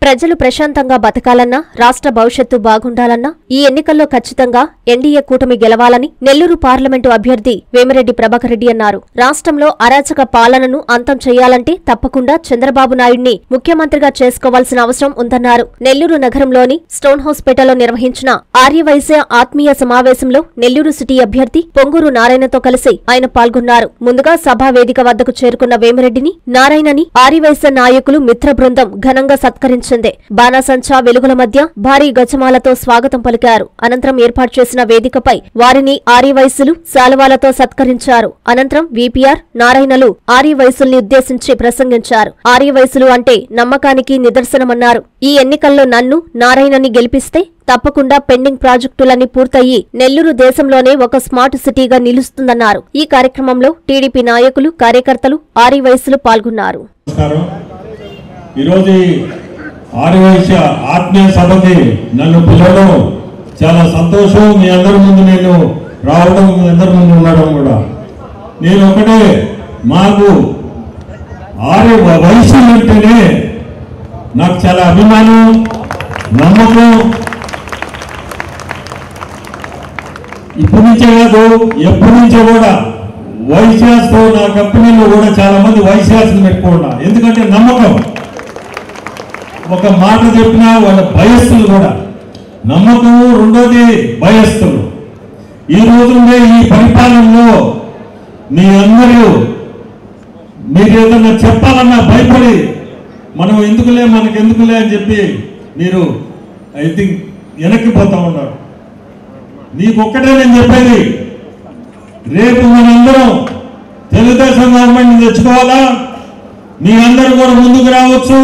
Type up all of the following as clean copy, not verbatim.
ప్రజలు ప్రశాంతంగా బతకాలన్నా, రాష్ట్ర భవిష్యత్తు బాగుండాలన్నా ఈ ఎన్నికల్లో ఖచ్చితంగా ఎన్డీఏ కూటమి గెలవాలని నెల్లూరు పార్లమెంటు అభ్యర్థి వేమిరెడ్డి ప్రభాకర్ రెడ్డి అన్నారు. రాష్ట్రంలో అరాచక పాలనను అంతం చేయాలంటే తప్పకుండా చంద్రబాబు నాయుడిని ముఖ్యమంత్రిగా చేసుకోవాల్సిన అవసరం ఉందన్నారు. నెల్లూరు నగరంలోని స్టోన్ హౌస్పేటలో నిర్వహించిన ఆర్యవైశ్య ఆత్మీయ సమావేశంలో నెల్లూరు సిటీ అభ్యర్థి పొంగూరు నారాయణతో కలిసి ఆయన పాల్గొన్నారు. ముందుగా సభా వేదిక వద్దకు చేరుకున్న వేమిరెడ్డిని, నారాయణని ఆర్యవైశ్య నాయకులు మిత్ర బృందం ఘనంగా సత్కరించారు. బాణాసంచా వెలుగుల మధ్య భారీ గజమాలతో స్వాగతం పలికారు. అనంతరం ఏర్పాటు చేసిన వేదికపై వారిని ఆర్యవైశ్యులు శాలువాలతో సత్కరించారు. అనంతరం వీపీఆర్ నారాయణలు ఆర్యవైశ్యుల్ని ఉద్దేశించి ప్రసంగించారు. ఆర్యవైశ్యులు అంటే నమ్మకానికి నిదర్శనమన్నారు. ఈ ఎన్నికల్లో నన్ను, నారాయణని గెలిపిస్తే తప్పకుండా పెండింగ్ ప్రాజెక్టులన్నీ పూర్తయి నెల్లూరు దేశంలోనే ఒక స్మార్ట్ సిటీగా నిలుస్తుందన్నారు. ఈ కార్యక్రమంలో టీడీపీ నాయకులు, కార్యకర్తలు, ఆర్యవైశ్యులు పాల్గొన్నారు. ఆర్యవైశ్య ఆత్మీయ సభకి నన్ను పిలవడం చాలా సంతోషం. మీ అందరి ముందు నేను రావడం, మీ అందరి ముందు ఉండడం కూడా నేను ఒకటే, మాకు ఆర్యవైశ్యం అంటేనే నాకు చాలా అభిమానం, నమ్మకం. ఇప్పటి నుంచే కాదు, ఎప్పటి నుంచో కూడా వైశ్యాస్తో నా కంపెనీలో కూడా చాలా మంది వైశ్యాస్ని పెట్టుకున్నా. ఎందుకంటే నమ్మకం. ఒక మాట చెప్పినా వాళ్ళ భయస్థులు కూడా నమ్మకము, రెండోది భయస్థులు. ఈ రోజుండే ఈ పరిపాలనలో మీ అందరూ మీరు ఏదన్నా చెప్పాలన్నా భయపడి మనకెందుకులే అని చెప్పి మీరు ఐ థింక్ వెనక్కిపోతా ఉన్నారు. నీకొక్కటే నేను చెప్పేది, రేపు మనందరం తెలుగుదేశం గవర్నమెంట్ని తెచ్చుకోవాలా. మీ అందరూ కూడా ముందుకు రావచ్చు.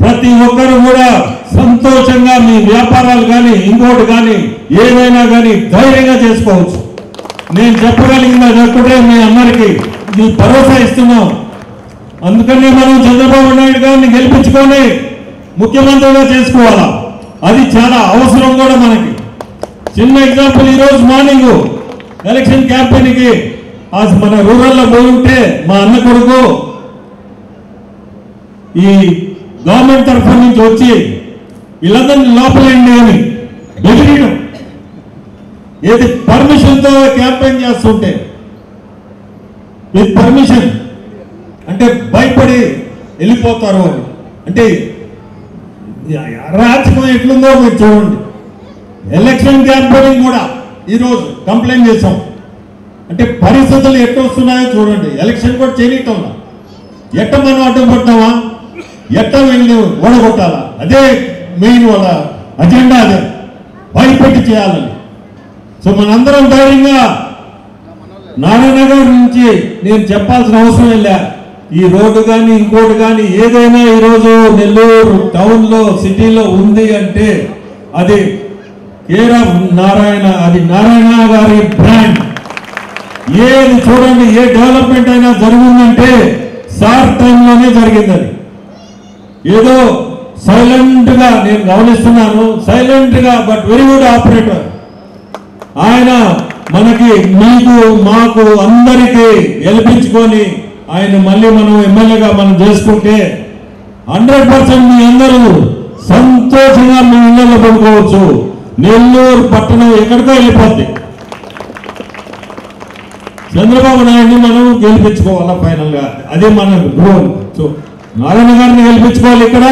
ప్రతి ఒక్కరు కూడా సంతోషంగా మీ వ్యాపారాలు కానీ ఇంకోటి కానీ ఏదైనా కానీ ధైర్యంగా చేసుకోవచ్చు. నేను చెప్పగలిగింది ఒక్కటే, మీ అందరికీ మీ భరోసా ఇస్తున్నాం. అందుకని మనం చంద్రబాబు నాయుడు గారిని గెలిపించుకొని ముఖ్యమంత్రిగా చేసుకోవాలా. అది చాలా అవసరం కూడా మనకి. చిన్న ఎగ్జాంపుల్, ఈరోజు మార్నింగ్ ఎలక్షన్ క్యాంపెయిన్కి మన రూరల్లో పోయి ఉంటే మా అన్న కొడుకు ఈ గవర్నమెంట్ తరఫు నుంచి వచ్చి వీళ్ళందరినీ లోపలండి అని బెదిరియడం, ఏది పర్మిషన్తో క్యాంపెయిన్ చేస్తుంటే విత్ పర్మిషన్ అంటే భయపడి వెళ్ళిపోతారు అని. అంటే అరాచకం ఎట్లుందో మీరు చూడండి. ఎలక్షన్ క్యాంపెయినింగ్ కూడా ఈరోజు కంప్లైంట్ చేశాం. అంటే పరిస్థితులు ఎట్టొస్తున్నాయో చూడండి. ఎలక్షన్ కూడా చేయటంలా, ఎట్ట మనం అడ్డం పట్టామా, ఎట్ట వెళ్ళి ఓడగొట్టాలా, అదే మెయిన్ వాళ్ళ అజెండా. అదే భయపెట్టి చేయాలని. సో మనందరం ధైర్యంగా నారాయణ గారి నుంచి నేను చెప్పాల్సిన అవసరం లే. ఈ రోడ్డు కానీ ఇంకోటి కానీ ఏదైనా ఈరోజు నెల్లూరు టౌన్లో సిటీలో ఉంది అంటే అది కేర్ ఆఫ్ నారాయణ. అది నారాయణ గారి బ్రాండ్. ఏది చూడండి, ఏ డెవలప్మెంట్ అయినా జరిగిందంటే సార్ టైంలోనే జరిగింది. అది ఏదో సైలెంట్ గా నేను గమనిస్తున్నాను, సైలెంట్ గా బట్ వెరీ గుడ్ ఆపరేటర్ ఆయన. మనకి మీకు మాకు అందరికీ గెలిపించుకొని ఆయన మళ్ళీ మనం ఎమ్మెల్యేగా మనం చేసుకుంటే 100% మీ అందరూ సంతోషంగా మీ ఇళ్లలో పడుకోవచ్చు. నెల్లూరు పట్టణం ఎక్కడికో వెళ్ళిపోద్ది. చంద్రబాబు నాయుడిని మనం గెలిపించుకోవాలా ఫైనల్ గా, అదే మన గోల్. సో నారాయణ గారిని గెలిపించుకోవాలి ఇక్కడ,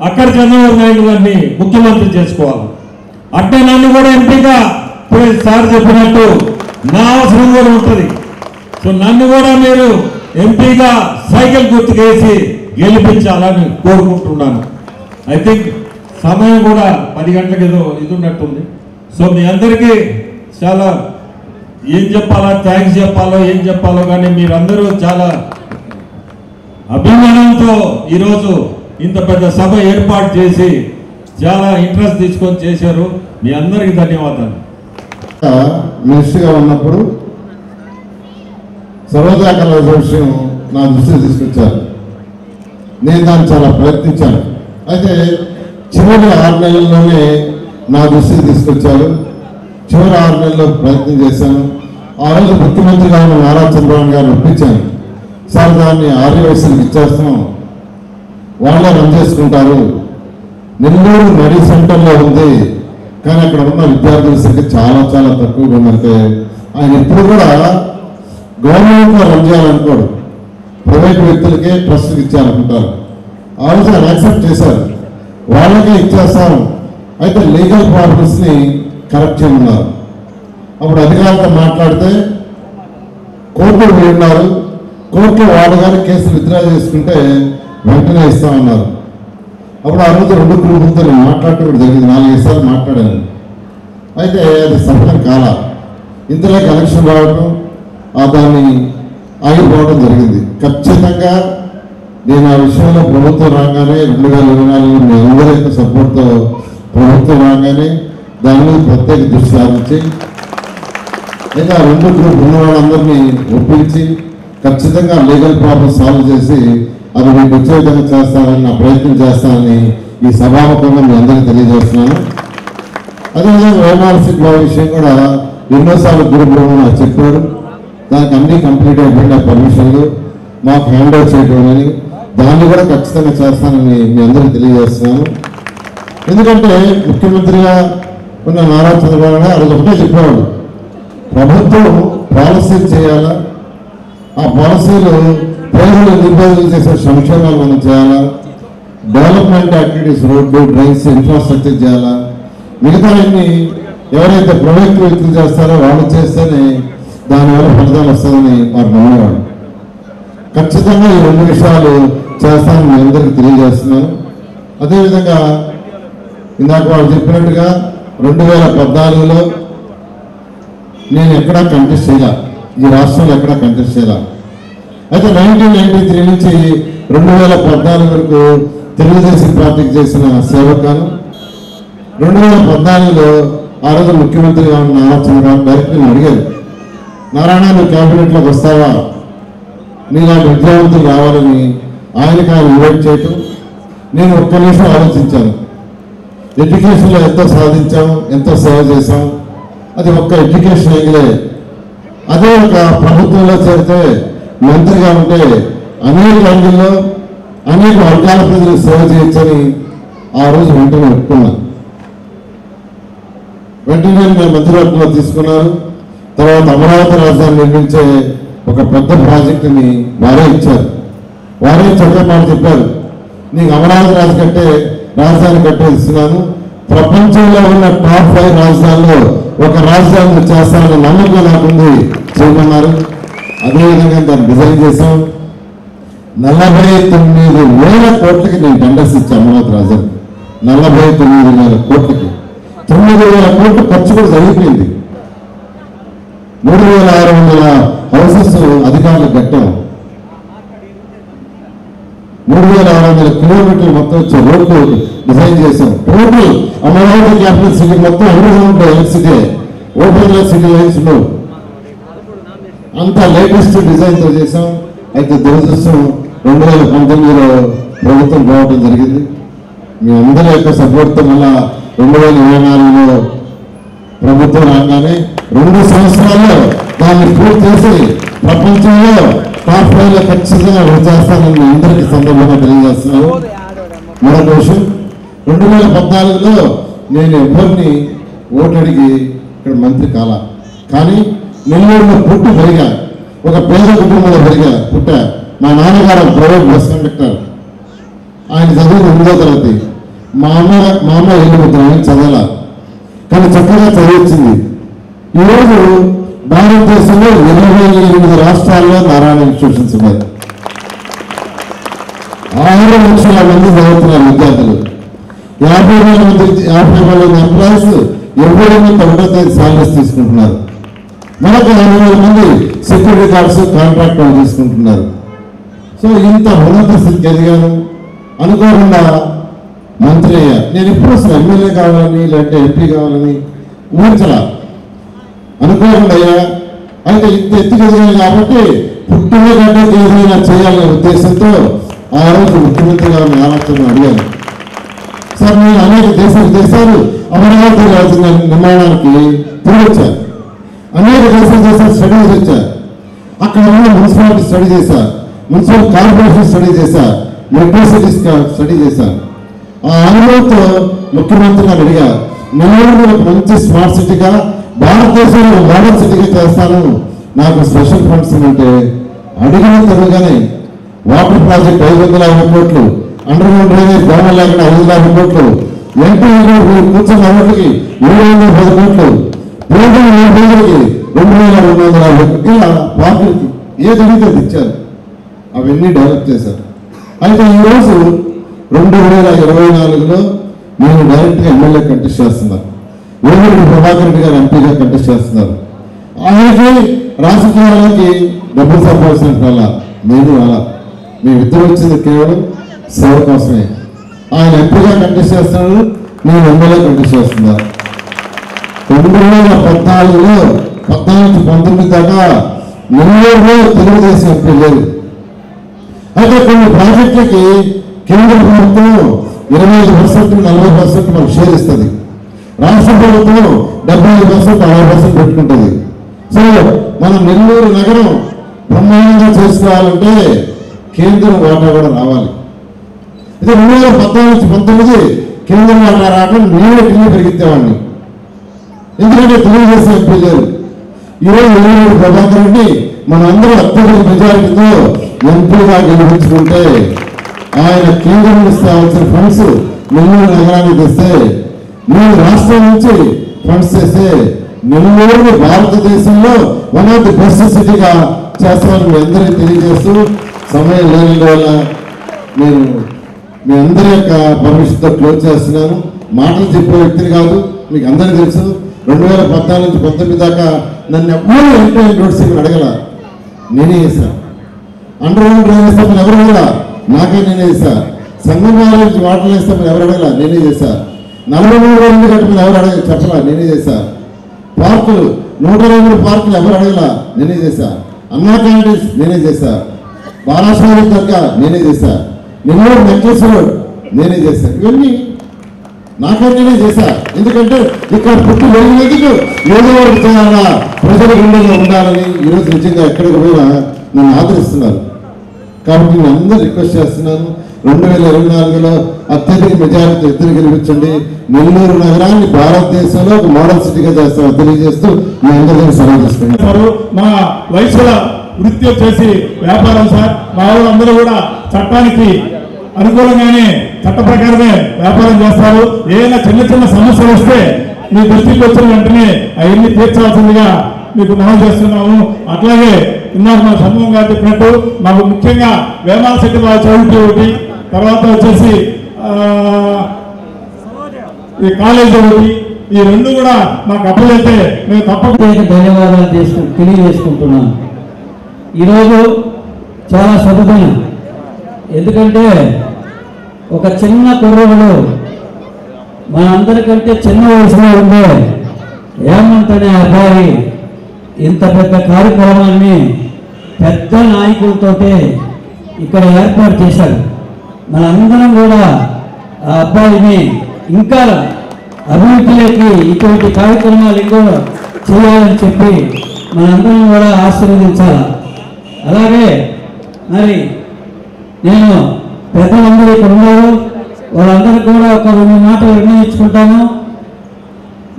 అక్కడ చంద్రబాబు నాయుడు గారిని ముఖ్యమంత్రి చేసుకోవాలి. అట్టే నన్ను కూడా ఎంపీగా సార్ చెప్పినట్టు నా అవసరం కూడా ఉంటుంది. సో నన్ను కూడా మీరు ఎంపీగా సైకిల్ గుర్తుకేసి గెలిపించాలని కోరుకుంటున్నాను. ఐ థింక్ సమయం కూడా 10 గంటలకు ఏదో ఇది ఉన్నట్టుంది. సో మీ అందరికీ చాలా ఏం చెప్పాలో, థ్యాంక్స్ చెప్పాలో, ఏం చెప్పాలో కానీ మీరందరూ చాలా అభిమానంతో ఈరోజు ఇంత పెద్ద సభ ఏర్పాటు చేసి చాలా ఇంట్రెస్ట్ తీసుకొని చేశారు. మీ అందరికీ ధన్యవాదాలు. మినిస్టర్గా ఉన్నప్పుడు సర్వోదయ కళ విషయం నా దృష్టికి తీసుకొచ్చారు. నేను దాన్ని చాలా ప్రయత్నించాను. అయితే చివరి 6 నెలల్లోనే నా దృష్టికి తీసుకొచ్చారు. చివరి 6 నెలల్లో ప్రయత్నం చేశాను. ఆ రోజు ముఖ్యమంత్రిగా ఉన్న నారా చంద్రబాబు గారిని ఒప్పించాను. సార్ దాన్ని ఆర్యవైశ్యులకు ఇచ్చేస్తున్నాం, వాళ్ళే రన్ చేసుకుంటారు. నెల్లూరు నడి సెంటర్లో ఉంది, కానీ అక్కడ ఉన్న విద్యార్థుల సంఖ్య చాలా చాలా తక్కువగా ఉందంటే ఆయన ఎప్పుడు కూడా గవర్నమెంట్లో రన్ చేయాలనుకోడు, ప్రైవేట్ వ్యక్తులకే ట్రస్ట్కి ఇచ్చారనుకుంటారు. ఆ రోజు ఆయన యాక్సెప్ట్ చేశారు, వాళ్ళకే ఇచ్చేస్తాం, అయితే లీగల్ ప్రాబ్లమ్స్ని కరెక్ట్ చేయమన్నారు. అప్పుడు అధికారులతో మాట్లాడితే కోర్టుకు వెళ్ళినారు, కోర్టులో వాళ్ళు కానీ కేసులు విత్డ్రా చేసుకుంటే వెంటనే ఇస్తామన్నారు. అప్పుడు ఆ రోజు 2 గ్రూపులతో నేను మాట్లాడటం కూడా జరిగింది, 4-5 సార్లు మాట్లాడాను. అయితే అది సఫలం కాల, ఇంతలో కలెక్షన్ రావడం దాన్ని ఆగిపోవడం జరిగింది. ఖచ్చితంగా నేను ఆ విషయంలో ప్రభుత్వం రాగానే 2024 మీ అందరి యొక్క సపోర్ట్తో ప్రభుత్వం రాగానే దాని మీద ప్రత్యేక దృష్టి సారించి అయితే ఆ 2 గ్రూప్ ఉన్న వాళ్ళందరినీ ఒప్పించి ఖచ్చితంగా లీగల్ ప్రాబ్లమ్ సాల్వ్ చేసి అది మీకు వచ్చే విధంగా చేస్తానని నా ప్రయత్నం చేస్తానని ఈ సభాముఖంగా మీ అందరికీ తెలియజేస్తున్నాను. అదేవిధంగా వైమానిక విషయం కూడా ఎన్నోసార్లు గ్రూప్లో నాకు చెప్పారు, దానికి అన్నీ కంప్లీట్ అయిపోయిన పర్మిషన్లు మాకు హ్యాండ్ ఓవర్ చేయడం అని, దాన్ని కూడా ఖచ్చితంగా చేస్తానని మీ అందరికీ తెలియజేస్తున్నాను. ఎందుకంటే ముఖ్యమంత్రిగా ఉన్న నారా చంద్రబాబు నాయుడు అది ఒకటే చెప్పేవాడు, ప్రభుత్వం పాలసీలు చేయాలా, ఆ పాలసీలు ప్రజలు నిర్వహణ చేసే సంక్షేమాలు మనం చేయాలా, డెవలప్మెంట్ యాక్టివిటీస్ రోడ్లు డ్రైన్స్ ఇన్ఫ్రాస్ట్రక్చర్ చేయాలా, మిగతా అన్ని ఎవరైతే ప్రైవేట్ వ్యక్తులు చేస్తారో వాళ్ళు చేస్తేనే దానివల్ల ఫలితాలు వస్తుందని వారు నమ్మేవాడు. ఖచ్చితంగా ఈ 2 విషయాలు చేస్తానని మీ అందరికీ తెలియజేస్తున్నాను. అదేవిధంగా ఇందాక వాళ్ళు చెప్పినట్టుగా 2014లో నేను ఎక్కడా కంటెస్ట్ చేయాల, ఈ రాష్ట్రంలో ఎక్కడా కంటెస్ట్ చేయాల. అయితే 1993 నుంచి 2014 వరకు తెలుగుదేశం పార్టీకి చేసిన సేవకాను 2014లో ఆ రోజు ముఖ్యమంత్రిగా ఉన్న నారా చంద్రబాబు డైరెక్ట్ నేను అడిగారు, నారాయణ నువ్వు క్యాబినెట్లోకి వస్తావా, నీలాంటి విద్యావంతులు రావాలని ఆయనకి ఆయన ఇన్వైట్ చేయటం. నేను ఒక్క నిమిషం ఆలోచించాను, ఎడ్యుకేషన్లో ఎంతో సాధించాం, ఎంతో సేవ చేశాం, అది ఒక్క ఎడ్యుకేషన్ యాంగిలే. అదే ఒక ప్రభుత్వంలో చేరితే మంత్రిగా ఉంటే అనేక యాంగిల్లో అనేక వర్గాల ప్రజలకు సేవ చేయొచ్చని ఆ రోజు వెంటనే ఒప్పుకున్నాను. వెంటనే నేను మంత్రివర్గంలో తీసుకున్నారు. తర్వాత అమరావతి రాజధాని నిర్మించే ఒక పెద్ద ప్రాజెక్టుని వారే ఇచ్చారు. వారే చక్కగా చెప్పారు, నీకు అమరావతి రాజధాని కట్టేస్తున్నాను, ప్రపంచంలో ఉన్న టాప్ 5 రాజధానుల్లో ఒక రాజధాని చేస్తానన్న నమ్మకం నాకుంది, చేయమన్నారు. అదేవిధంగా దాన్ని డిజైన్ చేశాం. 49,000 కోట్లకి నేను టెండర్స్ ఇచ్చాను అమరావతి రాజధాని, 49,000 కోట్లకి. 9,000 కోట్లు ఖర్చు కూడా జరిగిపోయింది. 3,600 హౌసెస్ అధికారులకు కట్టాం. 3,600 కిలోమీటర్లు మొత్తం వచ్చే రోడ్లు డిజైన్ చేశాం. టోటల్ అమరావతి క్యాపిటల్ సిటీ మొత్తం underground electricity, open electricity lines ఉండవు, అంతా లేటెస్ట్ డిజైన్తో చేశాం. అయితే దురదృష్టం 2019లో ప్రభుత్వం పోవడం జరిగింది. మీ అందరి యొక్క సపోర్ట్తో మళ్ళా 2024లో ప్రభుత్వం రాగానే 2 సంవత్సరాల్లో దాన్ని పూర్తి చేసి ప్రపంచంలో టాప్ 5లో ఖచ్చితంగా చేస్తానని మీ అందరికీ సందర్భంగా తెలియజేస్తున్నాను. మరొక విషయం, 2014లో నేను ఎవరిని ఓటు అడిగి ఇక్కడ మంత్రి కాలా, కానీ నెల్లూరులో పుట్టి పెరిగా, ఒక పేద కుటుంబంలో పుట్టా. మా నాన్నగారు ప్రైవేట్ బస్ కండక్టర్, ఆయన చదువు 8వ తరగతి. మా అమ్మ ఎన్నిమిది ఆయన చదవాల, కానీ చక్కగా చదివించింది. ఈరోజు భారతదేశంలో 28 రాష్ట్రాల్లో నారాయణ ఇన్స్టిట్యూషన్స్ ఉన్నాయి. 6 లక్షల మంది చదువుతున్నారు విద్యార్థులు, 50,000 మంది ఎంప్లాయీస్ ఎవరైనా 9వ సాలరీస్ తీసుకుంటున్నారు. మనకు 20,000 మంది సెక్యూరిటీ గార్డ్స్ కాంట్రాక్టర్లు తీసుకుంటున్నారు. సో ఇంత ఉన్నత స్థితికి ఎదిగాను. అనుకోకుండా మంత్రి అయ్యా. నేను ఎప్పుడు అసలు ఎమ్మెల్యే కావాలని లేదంటే ఎంపీ కావాలని ఊహించలా, అనుకోకుండా అయ్యా. అయితే ఇంత ఎత్తుకెదిగాను కాబట్టి పుట్టిన గడ్డకి ఏదైనా చేయాలనే ఉద్దేశంతో ఆ రోజు ముఖ్యమంత్రిగా ఆలోచన అడిగాను. సార్ నేను అనేక దేశాలు అమరావతి రాజధాని నిర్మాణానికి తిరిగి వచ్చాను, అనేక దేశాలు స్టడీస్ వచ్చా, అక్కడ ఉన్న మున్సిపాలిటీ స్టడీ చేశా, మున్సిపల్ కార్పొరేషన్ స్టడీ చేశా, మెట్రో సిటీస్ స్టడీ చేశాను. ఆ అనుభవంతో ముఖ్యమంత్రి గారు అడిగా, నెల్లూరు ఒక మంచి స్మార్ట్ సిటీగా భారతదేశంలో మోడల్ సిటీగా చేస్తాను, నాకు స్పెషల్ ఫండ్స్ అంటే అడిగిన తరుగానే వాటర్ ప్రాజెక్ట్ 550 కోట్లు, అండర్ గ్రౌండ్ డ్రైనేజ్ గవర్నమెంట్ లేకుండా 550 కోట్లు, ఎంపీ కూర్చున్న అమలుకి 710 కోట్లు, పేదల పేదలకి 2250 కోట్లు, ఇలా పార్కులకి ఏది అడిగితే ఇచ్చారు. అవన్నీ డెవలప్ చేశారు. అయితే ఈరోజు 2024లో నేను డైరెక్ట్గా ఎమ్మెల్యే కంటెస్ట్ చేస్తున్నాను. వేమిరెడ్డి ప్రభాకర్ రెడ్డి గారు ఎంపీగా కంటెస్ట్ చేస్తున్నారు. ఆయనకి రాజకీయాలకి డబ్బులు సంపాదించినట్టు వల్ల నేను అలా మేమిద్దరు వచ్చింది కేవలం సేవ కోసమే. ఆయన ఎంపీగా కంటెస్ట్ చేస్తున్నాడు, నేను ఎమ్మెల్యే కంటెస్ట్ చేస్తున్నాను. 2014లో 14-19 దాకా నెల్లూరులో తెలుగుదేశం ఎంపీ లేదు. అయితే కొన్ని ప్రాజెక్టులకి కేంద్ర ప్రభుత్వం 25%, 40% మనకు షేర్ ఇస్తుంది. రాష్ట్ర ప్రభుత్వం 75%, 60% పెట్టుకుంటుంది. సో మనం నెల్లూరు నగరం బ్రహ్మాండంగా చేసుకోవాలంటే కేంద్రం వాటా కూడా రావాలి. అయితే 2014-19 కేంద్రం వాటా రావడం నేను ఢిల్లీ పెరిగితేవాడిని, ఎందుకంటే తెలుగుదేశం ఎంపీ లేరు. ఈరోజు వేమిరెడ్డి ప్రభాకర్ రెడ్డి మనందరూ అత్యధిక మెజారిటీతో ఎంపీగా గెలిపించుకుంటే ఆయన కేంద్రం నుంచి రావాల్సిన ఫండ్స్ నెల్లూరు నగరానికి తెస్తే, నేను రాష్ట్రం నుంచి ఫండ్స్ చేస్తే నెల్లూరు భారతదేశంలో వన్ ఆఫ్ ది బెస్ట్ సిటీగా చేస్తామని మీ అందరికీ తెలియజేస్తూ, సమయం లేని వల్ల నేను మీ అందరి యొక్క పర్మిషన్తో క్లోజ్ చేస్తున్నాను. మాటలు చెప్పే వ్యక్తిని కాదు, మీకు అందరికీ తెలుసు. 2014-19 దాకా నన్ను ఎవ్వరూ ఎంపీ రోడ్ సీట్లు అడగల, నేనే చేశాను. అండర్ గ్రౌండ్ డ్రైన్ వేస్తామని ఎవరు అడగల, నాకే నేనే చేశా. సంఘం నుంచి వాటర్ వేస్తామని ఎవరు అడగల, నేనే చేశా. 43 రోజులు కట్టమని ఎవరు అడగ చెప్పలా, నేనే చేశా. పార్కులు 120 పార్కులు ఎవరు అడగల, నేనే చేశా. అన్నా క్యాంటీన్స్ నేనే చేశా. బాలాశ్వరి దగ్గర నేనే చేశా. నెల్లూరు నెక్లెస్ రోడ్ నేనే చేశా. ఇవన్నీ నాకైతేనే చేశా. ఎందుకంటే ఇక్కడ పుట్టి వెళ్ళినందుకు ఏదో ఒకటి చేయాలా, ప్రజల గుండెల్లో ఉండాలని ఈరోజు నిజంగా ఎక్కడికి పోయినా నన్ను ఆదరిస్తున్నారు. కాబట్టి నేను అందరూ రిక్వెస్ట్ చేస్తున్నాను, 2024లో అత్యధిక మెజారిటీ ఎత్తున గెలిపించండి. నెల్లూరు నగరాన్ని భారతదేశంలో ఒక మోడల్ సిటీగా చేస్తామని తెలియజేస్తూ మీ అందరికీ సెలవు తీసుకుంటున్నారు. మా వయసుల వృత్తి వచ్చేసి వ్యాపారం సార్. మా వాళ్ళందరూ కూడా చట్టానికి అనుకూలంగానే చట్ట ప్రకారమే వ్యాపారం చేస్తారు. ఏదైనా చిన్న చిన్న సమస్యలు వస్తే మీ దృష్టికి వచ్చిన వెంటనే అవన్నీ తీర్చాల్సిందిగా మీకు మనం చేస్తున్నాము. అట్లాగే ఇందాక మా సమూహం గారు చెప్పినట్టు మాకు ముఖ్యంగా వేమాల శెట్టి వాళ్ళ చౌకీ ఒకటి, తర్వాత వచ్చేసి ఈ కాలేజీ ఒకటి, ఈ రెండు కూడా మాకు అప్పులైతే మేము తప్పకుండా ధన్యవాదాలు తెలియజేసుకుంటున్నాను. ఈరోజు చాలా శుభదినం. ఎందుకంటే ఒక చిన్న కుర్రవాడు మనందరికంటే చిన్న వయసులో ఉండే హేమంత్ అనే అబ్బాయి ఇంత పెద్ద కార్యక్రమాన్ని పెద్ద నాయకులతో ఇక్కడ ఏర్పాటు చేశారు. మనందరం కూడా ఆ అబ్బాయిని ఇంకా అభివృద్ధిలోకి ఇటువంటి కార్యక్రమాలు ఎక్కువ చేయాలని చెప్పి మనందరం కూడా ఆశీర్వదించాలి. అలాగే మరి నేను పెద్దలందరూ ఇక్కడ ఉన్నారు, వాళ్ళందరికీ కూడా ఒక 2 మాటలు నిర్ణయించుకుంటాను.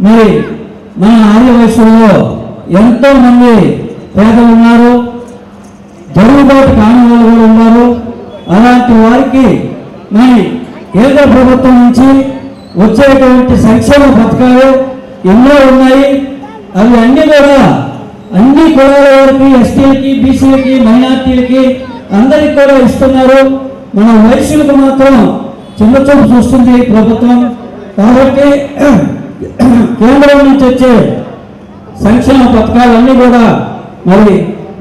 మరి మన ఆర్య వయసులో ఎంతో మంది పేదలు ఉన్నారు, జరుగుబాటు కాని వాళ్ళు కూడా ఉన్నారు. అలాంటి వారికి మరి కేంద్ర ప్రభుత్వం నుంచి వచ్చేటువంటి సంక్షేమ పథకాలు ఎన్నో ఉన్నాయి. అవి అన్నీ కూడా అన్ని కులాల వారికి, ఎస్టీలకి, బీసీలకి, మైనార్టీలకి అందరికి కూడా ఇస్తున్నారు. మన వయసులకు మాత్రం చిన్న చూపు చూస్తుంది ప్రభుత్వం. కాబట్టి కేంద్రం నుంచి వచ్చే సంక్షేమ పథకాలన్నీ కూడా మరి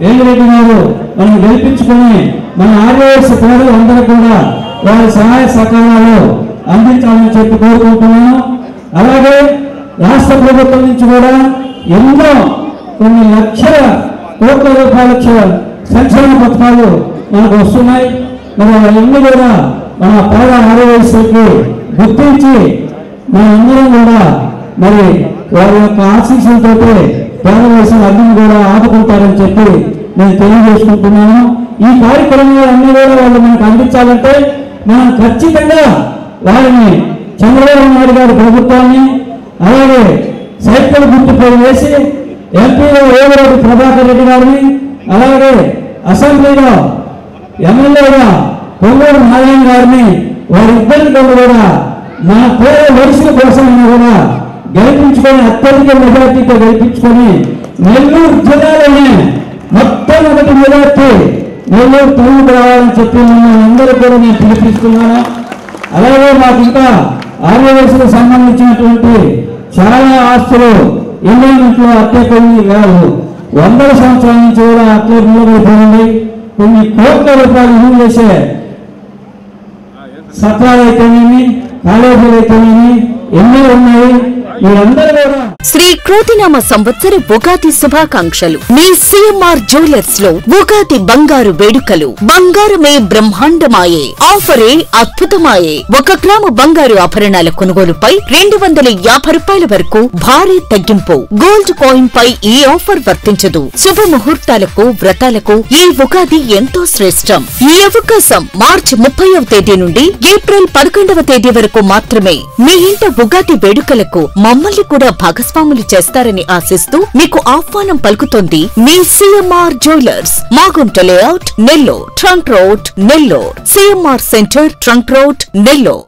వేమిరెడ్డి గారు మనం గెలిపించుకొని మన ఆర్యవైశ్య పేదలందరూ కూడా వారి సహాయ సహకారాలు అందించాలని చెప్పి కోరుకుంటున్నాను. అలాగే రాష్ట్ర ప్రభుత్వం నుంచి కూడా ఎన్నో కొన్ని లక్షల కోట్ల రూపాయల సంక్షేమ పథకాలు మనకు వస్తున్నాయి. మరి అవన్నీ కూడా మన పేద ఆర్యవైశ్యులకి గుర్తించి మనందరం కూడా మరి వారి యొక్క ఆశీస్సులతో పేద వయసులు అన్ని కూడా ఆదుకుంటారని చెప్పి నేను తెలియజేసుకుంటున్నాను. ఈ కార్యక్రమాలన్నీ కూడా వాళ్ళు మనకు అందించాలంటే మనం ఖచ్చితంగా వారిని చంద్రబాబు నాయుడు గారి ప్రభుత్వాన్ని అలాగే సైకిల్ గుర్తుపై వేసి ఎంపీలో వేమిరెడ్డి ప్రభాకర్ రెడ్డి గారిని అలాగే అసెంబ్లీలో ఎమ్మెల్యేగా పొంగూరు నారాయణ గారిని వారిద్దరిని కూడా మన పేద వరుసల కోసమైనా కూడా గెలిపించుకొని అత్యధిక మెజార్టీతో గెలిపించుకొని నెల్లూరు జిల్లాలోనే మొట్టమొదటి మెజార్టీ నెల్లూరు తొమ్మిది రావాలని చెప్పి మిమ్మల్ని అందరూ కూడా నేను పిలిపిస్తున్నాను. అలాగే మాకు ఇంకా ఆర్యవేశకు సంబంధించినటువంటి చాలా ఆస్తులు ఎండోమెంట్లో అట్టే కొన్ని కాదు 100 సంవత్సరాల నుంచి కూడా అట్లే నిలబడిపోయింది. కొన్ని కోట్ల రూపాయలు విలువ చేసే సత్రాలు అయితేనేమి కాలేజీలు అయితేనేమి ఎన్నో ఉన్నాయి. వీరందరూ కూడా శ్రీ క్రోతినామ సంవత్సర ఉగాది శుభాకాంక్షలు. మీ సిఎంఆర్ జ్యువెలర్స్ లో ఉగాది బంగారు వేడుకలు. బంగారమే బ్రహ్మాండమాయే, ఆఫరే అద్భుతమాయే. 1 గ్రాము బంగారు ఆభరణాల కొనుగోలుపై 250 రూపాయల వరకు భారీ తగ్గింపు. గోల్డ్ కాయిన్ పై ఈ ఆఫర్ వర్తించదు. శుభ ముహూర్తాలకు, వ్రతాలకు ఈ ఉగాది ఎంతో శ్రేష్టం. ఈ అవకాశం మార్చి 30వ తేదీ నుండి ఏప్రిల్ 11వ తేదీ వరకు మాత్రమే. మీ ఇంట ఉగాది వేడుకలకు మమ్మల్ని కూడా భాగస్వాములు చేస్తారని ఆశిస్తూ మీకు ఆహ్వానం పలుకుతోంది మీ CMR jewellers, Magunta layout, Nellore, trunk road, Nellore. CMR centre, trunk road, Nellore.